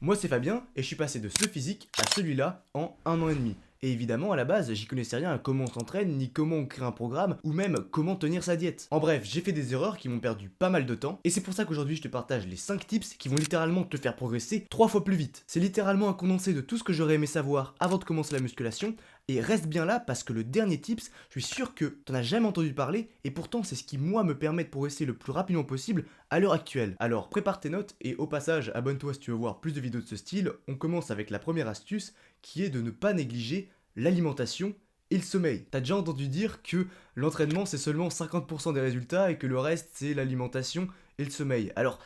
Moi c'est Fabien et je suis passé de ce physique à celui-là en 1 an et demi. Et évidemment à la base j'y connaissais rien à comment on s'entraîne, ni comment on crée un programme, ou même comment tenir sa diète. En bref, j'ai fait des erreurs qui m'ont perdu pas mal de temps, et c'est pour ça qu'aujourd'hui je te partage les 5 tips qui vont littéralement te faire progresser 3 fois plus vite. C'est littéralement un condensé de tout ce que j'aurais aimé savoir avant de commencer la musculation, et reste bien là parce que le dernier tips, je suis sûr que t'en as jamais entendu parler, et pourtant c'est ce qui moi me permet de progresser le plus rapidement possible à l'heure actuelle. Alors prépare tes notes, et au passage abonne-toi si tu veux voir plus de vidéos de ce style. On commence avec la première astuce, qui est de ne pas négliger l'alimentation et le sommeil. T'as déjà entendu dire que l'entraînement c'est seulement 50% des résultats et que le reste c'est l'alimentation et le sommeil. Alors,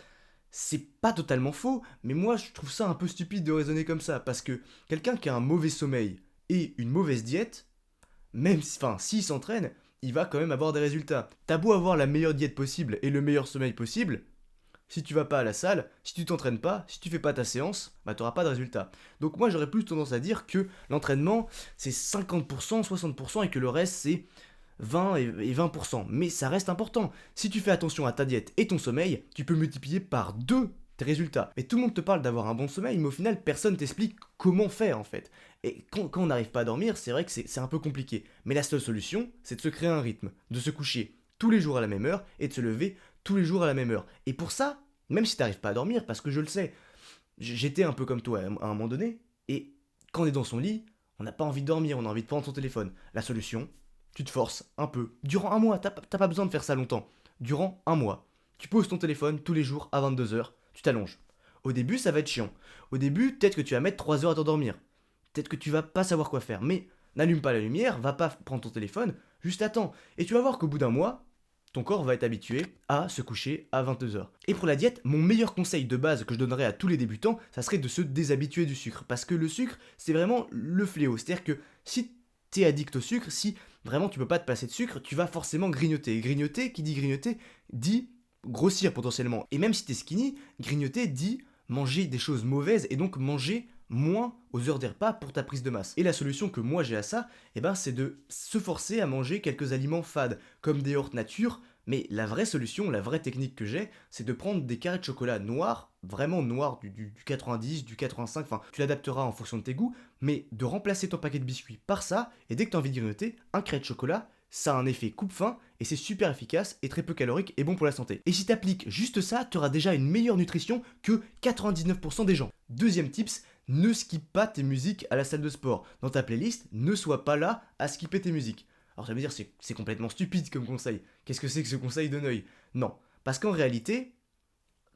c'est pas totalement faux, mais moi je trouve ça un peu stupide de raisonner comme ça, parce que quelqu'un qui a un mauvais sommeil et une mauvaise diète, même si, enfin, s'il s'entraîne, il va quand même avoir des résultats. T'as beau avoir la meilleure diète possible et le meilleur sommeil possible, si tu vas pas à la salle, si tu t'entraînes pas, si tu fais pas ta séance, bah t'auras pas de résultat. Donc moi j'aurais plus tendance à dire que l'entraînement c'est 50%, 60% et que le reste c'est 20 et 20%. Mais ça reste important. Si tu fais attention à ta diète et ton sommeil, tu peux multiplier par 2 tes résultats. Et tout le monde te parle d'avoir un bon sommeil, mais au final personne t'explique comment faire en fait. Et quand on n'arrive pas à dormir, c'est vrai que c'est un peu compliqué. Mais la seule solution, c'est de se créer un rythme, de se coucher tous les jours à la même heure et de se lever tous les jours à la même heure. Et pour ça, même si t'arrives pas à dormir, parce que je le sais, j'étais un peu comme toi à un moment donné, et quand on est dans son lit, on n'a pas envie de dormir, on a envie de prendre son téléphone. La solution, tu te forces un peu. Durant un mois, t'as pas besoin de faire ça longtemps. Durant un mois, tu poses ton téléphone tous les jours à 22 h, tu t'allonges. Au début, ça va être chiant. Au début, peut-être que tu vas mettre 3 heures à t'endormir. Peut-être que tu vas pas savoir quoi faire, mais n'allume pas la lumière, va pas prendre ton téléphone, juste attends. Et tu vas voir qu'au bout d'un mois, ton corps va être habitué à se coucher à 22 h. Et pour la diète, mon meilleur conseil de base que je donnerais à tous les débutants, ça serait de se déshabituer du sucre. Parce que le sucre, c'est vraiment le fléau. C'est-à-dire que si t'es addict au sucre, si vraiment tu peux pas te passer de sucre, tu vas forcément grignoter. Et grignoter, qui dit grignoter, dit grossir potentiellement. Et même si t'es skinny, grignoter dit manger des choses mauvaises et donc manger moins aux heures des repas pour ta prise de masse. Et la solution que moi j'ai à ça, c'est de se forcer à manger quelques aliments fades, comme des yaourts nature, mais la vraie solution, la vraie technique que j'ai, c'est de prendre des carrés de chocolat noirs, vraiment noirs, du 90, du 85, enfin tu l'adapteras en fonction de tes goûts, mais de remplacer ton paquet de biscuits par ça, et dès que tu as envie de grignoter, un carré de chocolat, ça a un effet coupe-faim, et c'est super efficace, et très peu calorique, et bon pour la santé. Et si t'appliques juste ça, tu auras déjà une meilleure nutrition que 99% des gens. Deuxième tips, ne skip pas tes musiques à la salle de sport. Dans ta playlist, ne sois pas là à skipper tes musiques. Alors ça veut dire c'est complètement stupide comme conseil. Qu'est-ce que c'est que ce conseil de Neuil? Non. Parce qu'en réalité,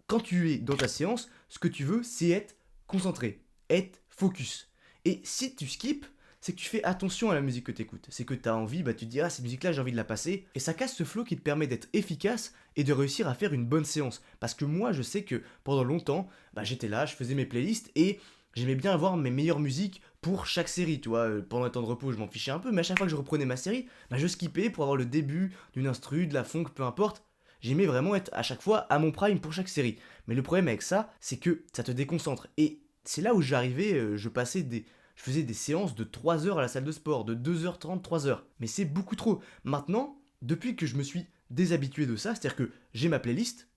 quand tu es dans ta séance, ce que tu veux, c'est être concentré, être focus. Et si tu skips, c'est que tu fais attention à la musique que tu écoutes. C'est que tu as envie, tu te dis, ah, cette musique-là, j'ai envie de la passer. Et ça casse ce flow qui te permet d'être efficace et de réussir à faire une bonne séance. Parce que moi, je sais que pendant longtemps, j'étais là, je faisais mes playlists et j'aimais bien avoir mes meilleures musiques pour chaque série, tu vois. Pendant les temps de repos, je m'en fichais un peu, mais à chaque fois que je reprenais ma série, je skippais pour avoir le début d'une instru, de la funk, peu importe. J'aimais vraiment être à chaque fois à mon prime pour chaque série. Mais le problème avec ça, c'est que ça te déconcentre. Et c'est là où j'arrivais, je faisais des séances de 3 heures à la salle de sport, de 2h30, 3 heures. Mais c'est beaucoup trop. Maintenant, depuis que je me suis déshabitué de ça, c'est-à-dire que j'ai ma playlist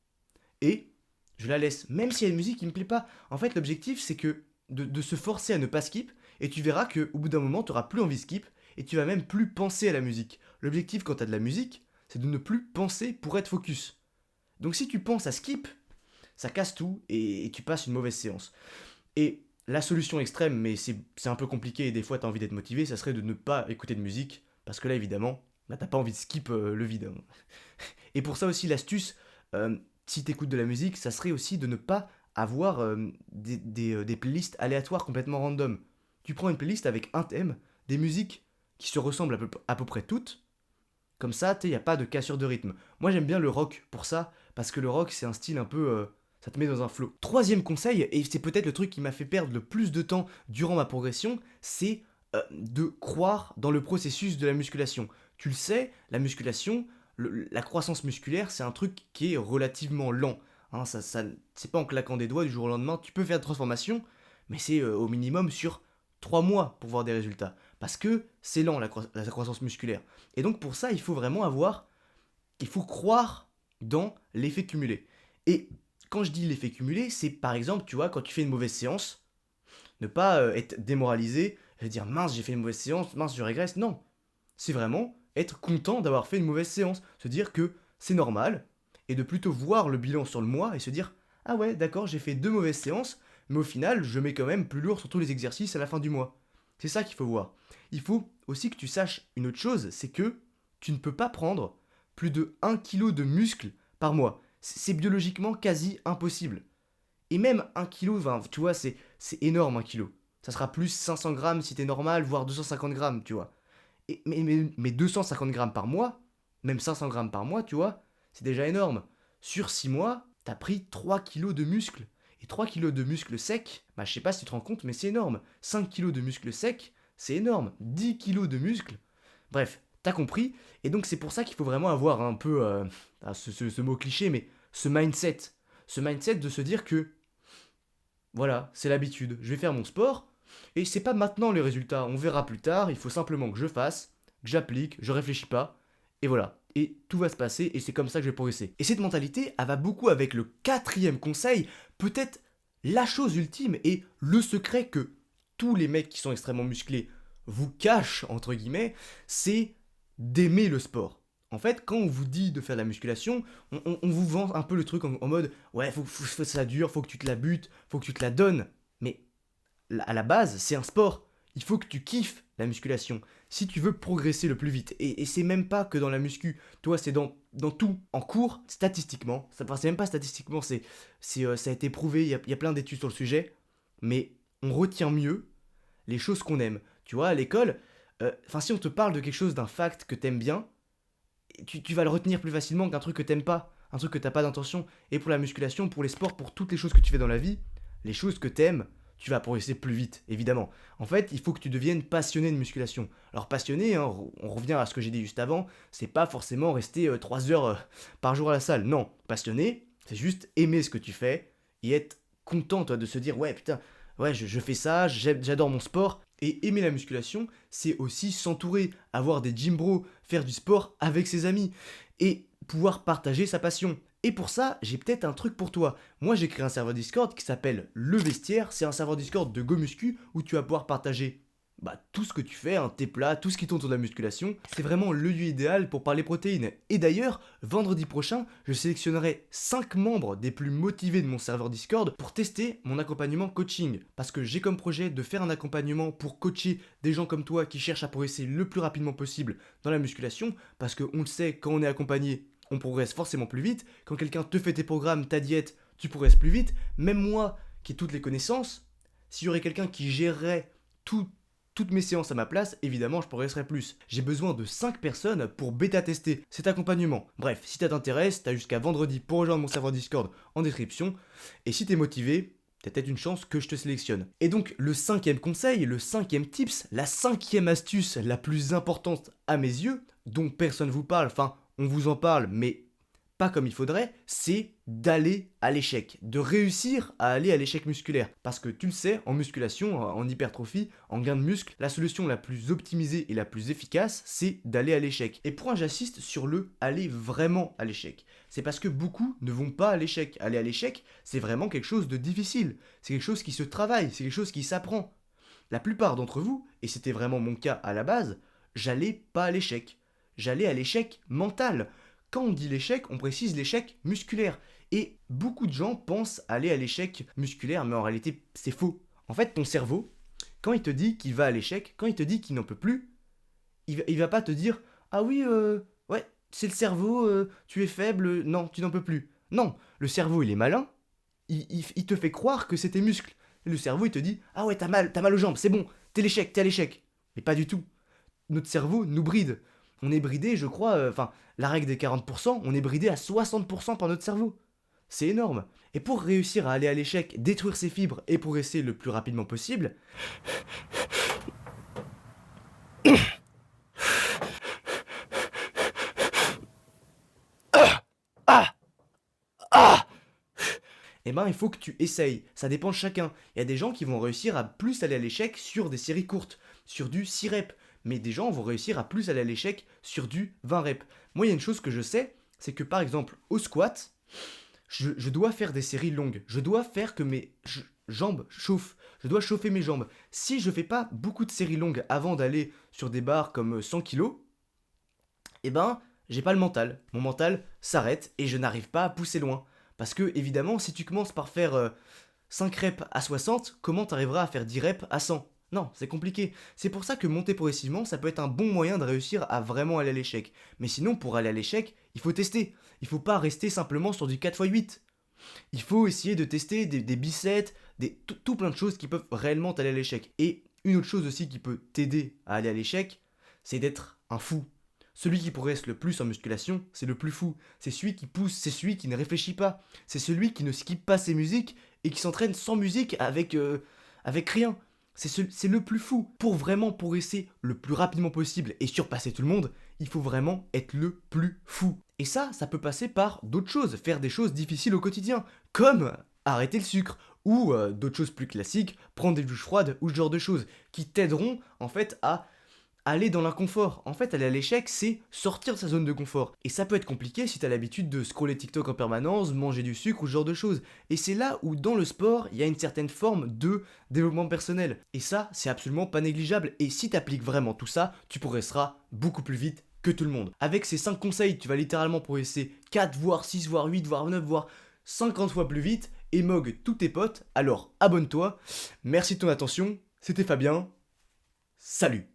et je la laisse, même s'il y a une musique qui me plaît pas. En fait, l'objectif, c'est que de se forcer à ne pas skip, et tu verras qu'au bout d'un moment, tu n'auras plus envie de skip, et tu vas même plus penser à la musique. L'objectif quand tu as de la musique, c'est de ne plus penser pour être focus. Donc si tu penses à skip, ça casse tout, et tu passes une mauvaise séance. Et la solution extrême, mais c'est un peu compliqué, et des fois tu as envie d'être motivé, ça serait de ne pas écouter de musique, parce que là, évidemment, t'as pas envie de skip le vide. Et pour ça aussi, l'astuce, si tu écoutes de la musique, ça serait aussi de ne pas avoir des playlists aléatoires complètement random. Tu prends une playlist avec un thème, des musiques qui se ressemblent à peu près toutes, comme ça, il n'y a pas de cassure de rythme. Moi j'aime bien le rock pour ça, parce que le rock c'est un style un peu... ça te met dans un flow. Troisième conseil, et c'est peut-être le truc qui m'a fait perdre le plus de temps durant ma progression, c'est de croire dans le processus de la musculation. Tu le sais, la musculation, la croissance musculaire, c'est un truc qui est relativement lent. Hein, c'est pas en claquant des doigts du jour au lendemain. Tu peux faire des transformations, mais c'est au minimum sur 3 mois pour voir des résultats. Parce que c'est lent la croissance musculaire. Et donc pour ça, il faut vraiment il faut croire dans l'effet cumulé. Et Quand je dis l'effet cumulé, c'est par exemple, tu vois, quand tu fais une mauvaise séance, ne pas être démoralisé, et dire mince, j'ai fait une mauvaise séance, mince, je régresse. Non, c'est vraiment être content d'avoir fait une mauvaise séance, se dire que c'est normal, et de plutôt voir le bilan sur le mois et se dire ah ouais, d'accord, j'ai fait 2 mauvaises séances, mais au final, je mets quand même plus lourd sur tous les exercices à la fin du mois. C'est ça qu'il faut voir. Il faut aussi que tu saches une autre chose, c'est que tu ne peux pas prendre plus de 1 kg de muscle par mois. C'est biologiquement quasi impossible. Et même 1 kg, tu vois, c'est énorme 1 kg. Ça sera plus 500 grammes si t'es normal, voire 250 grammes, tu vois. Mais 250 grammes par mois, même 500 grammes par mois, tu vois, c'est déjà énorme. Sur 6 mois, t'as pris 3 kilos de muscles. Et 3 kilos de muscles secs, bah je sais pas si tu te rends compte, mais c'est énorme. 5 kilos de muscles secs, c'est énorme. 10 kilos de muscles. Bref, t'as compris. Et donc c'est pour ça qu'il faut vraiment avoir un peu, ce mot cliché, mais ce mindset. Ce mindset de se dire que, voilà, c'est l'habitude. Je vais faire mon sport, et c'est pas maintenant les résultats, on verra plus tard, il faut simplement que je fasse, que j'applique, je réfléchis pas, et voilà. Et tout va se passer, et c'est comme ça que je vais progresser. Et cette mentalité, elle va beaucoup avec le quatrième conseil, peut-être la chose ultime et le secret que tous les mecs qui sont extrêmement musclés vous cachent, entre guillemets, c'est d'aimer le sport. En fait, quand on vous dit de faire de la musculation, on vous vend un peu le truc en mode ouais, faut que ça dure, faut que tu te la butes, faut que tu te la donnes. Mais à la base, c'est un sport. Il faut que tu kiffes la musculation. Si tu veux progresser le plus vite. Et c'est même pas que dans la muscu. Toi, c'est dans tout. En cours, statistiquement. Enfin, c'est même pas statistiquement, ça a été prouvé. Il y a plein d'études sur le sujet. Mais on retient mieux les choses qu'on aime. Tu vois, à l'école, si on te parle de quelque chose, d'un fact que t'aimes bien, tu vas le retenir plus facilement qu'un truc que t'aimes pas. Un truc que t'as pas d'intention. Et pour la musculation, pour les sports, pour toutes les choses que tu fais dans la vie, les choses que t'aimes, tu vas progresser plus vite, évidemment. En fait, il faut que tu deviennes passionné de musculation. Alors passionné, hein, on revient à ce que j'ai dit juste avant, c'est pas forcément rester 3 heures par jour à la salle. Non, passionné, c'est juste aimer ce que tu fais et être content toi, de se dire ouais putain, ouais je fais ça, j'adore mon sport. Et aimer la musculation, c'est aussi s'entourer, avoir des gym bros, faire du sport avec ses amis et pouvoir partager sa passion. Et pour ça, j'ai peut-être un truc pour toi. Moi, j'ai créé un serveur Discord qui s'appelle Le Vestiaire. C'est un serveur Discord de GoMuscu où tu vas pouvoir partager tout ce que tu fais, tes plats, tout ce qui tourne autour de la musculation. C'est vraiment le lieu idéal pour parler protéines. Et d'ailleurs, vendredi prochain, je sélectionnerai 5 membres des plus motivés de mon serveur Discord pour tester mon accompagnement coaching. Parce que j'ai comme projet de faire un accompagnement pour coacher des gens comme toi qui cherchent à progresser le plus rapidement possible dans la musculation. Parce qu'on le sait, quand on est accompagné, on progresse forcément plus vite. Quand quelqu'un te fait tes programmes, ta diète, tu progresses plus vite. Même moi, qui ai toutes les connaissances, s'il y aurait quelqu'un qui gérerait toutes mes séances à ma place, évidemment, je progresserais plus. J'ai besoin de 5 personnes pour bêta-tester cet accompagnement. Bref, si ça t'intéresse, t'as jusqu'à vendredi pour rejoindre mon serveur Discord en description. Et si t'es motivé, t'as peut-être une chance que je te sélectionne. Et donc, le 5e conseil, le 5e tips, la 5e astuce la plus importante à mes yeux, dont personne vous parle, enfin, on vous en parle, mais pas comme il faudrait, c'est d'aller à l'échec, de réussir à aller à l'échec musculaire. Parce que tu le sais, en musculation, en hypertrophie, en gain de muscle, la solution la plus optimisée et la plus efficace, c'est d'aller à l'échec. Et pourquoi j'insiste sur le aller vraiment à l'échec? C'est parce que beaucoup ne vont pas à l'échec. Aller à l'échec, c'est vraiment quelque chose de difficile. C'est quelque chose qui se travaille, c'est quelque chose qui s'apprend. La plupart d'entre vous, et c'était vraiment mon cas à la base, j'allais pas à l'échec. J'allais à l'échec mental. Quand on dit l'échec, on précise l'échec musculaire. Et beaucoup de gens pensent aller à l'échec musculaire, mais en réalité, c'est faux. En fait, ton cerveau, quand il te dit qu'il va à l'échec, quand il te dit qu'il n'en peut plus, il va pas te dire « Ah oui, ouais, c'est le cerveau, tu es faible, non, tu n'en peux plus. » Non, le cerveau, il est malin, il te fait croire que c'est tes muscles. Et le cerveau, il te dit « Ah ouais, t'as mal aux jambes, c'est bon, t'es à l'échec. » Mais pas du tout. Notre cerveau nous bride. On est bridé, je crois, la règle des 40%, on est bridé à 60% par notre cerveau. C'est énorme. Et pour réussir à aller à l'échec, détruire ses fibres et progresser le plus rapidement possible, il faut que tu essayes. Ça dépend de chacun. Il y a des gens qui vont réussir à plus aller à l'échec sur des séries courtes, sur du 6 reps. Mais des gens vont réussir à plus aller à l'échec sur du 20 reps. Moi, il y a une chose que je sais, c'est que par exemple, au squat, je dois faire des séries longues. Je dois faire que mes jambes chauffent. Je dois chauffer mes jambes. Si je fais pas beaucoup de séries longues avant d'aller sur des barres comme 100 kilos, eh ben, j'ai pas le mental. Mon mental s'arrête et je n'arrive pas à pousser loin. Parce que, évidemment, si tu commences par faire 5 reps à 60, comment t'arriveras à faire 10 reps à 100? Non, c'est compliqué. C'est pour ça que monter progressivement, ça peut être un bon moyen de réussir à vraiment aller à l'échec. Mais sinon, pour aller à l'échec, il faut tester. Il faut pas rester simplement sur du 4x8. Il faut essayer de tester des biceps, tout plein de choses qui peuvent réellement t'aller à l'échec. Et une autre chose aussi qui peut t'aider à aller à l'échec, c'est d'être un fou. Celui qui progresse le plus en musculation, c'est le plus fou. C'est celui qui pousse, c'est celui qui ne réfléchit pas. C'est celui qui ne skip pas ses musiques et qui s'entraîne sans musique avec rien. C'est le plus fou. Pour vraiment progresser le plus rapidement possible et surpasser tout le monde, il faut vraiment être le plus fou. Et ça peut passer par d'autres choses, faire des choses difficiles au quotidien, comme arrêter le sucre, ou d'autres choses plus classiques, prendre des douches froides, ou ce genre de choses, qui t'aideront en fait à aller dans l'inconfort. En fait, aller à l'échec, c'est sortir de sa zone de confort. Et ça peut être compliqué si t'as l'habitude de scroller TikTok en permanence, manger du sucre ou ce genre de choses. Et c'est là où, dans le sport, il y a une certaine forme de développement personnel. Et ça, c'est absolument pas négligeable. Et si t'appliques vraiment tout ça, tu progresseras beaucoup plus vite que tout le monde. Avec ces 5 conseils, tu vas littéralement progresser 4, voire 6, voire 8, voire 9, voire 50 fois plus vite. Et mogue tous tes potes. Alors, abonne-toi. Merci de ton attention. C'était Fabien. Salut!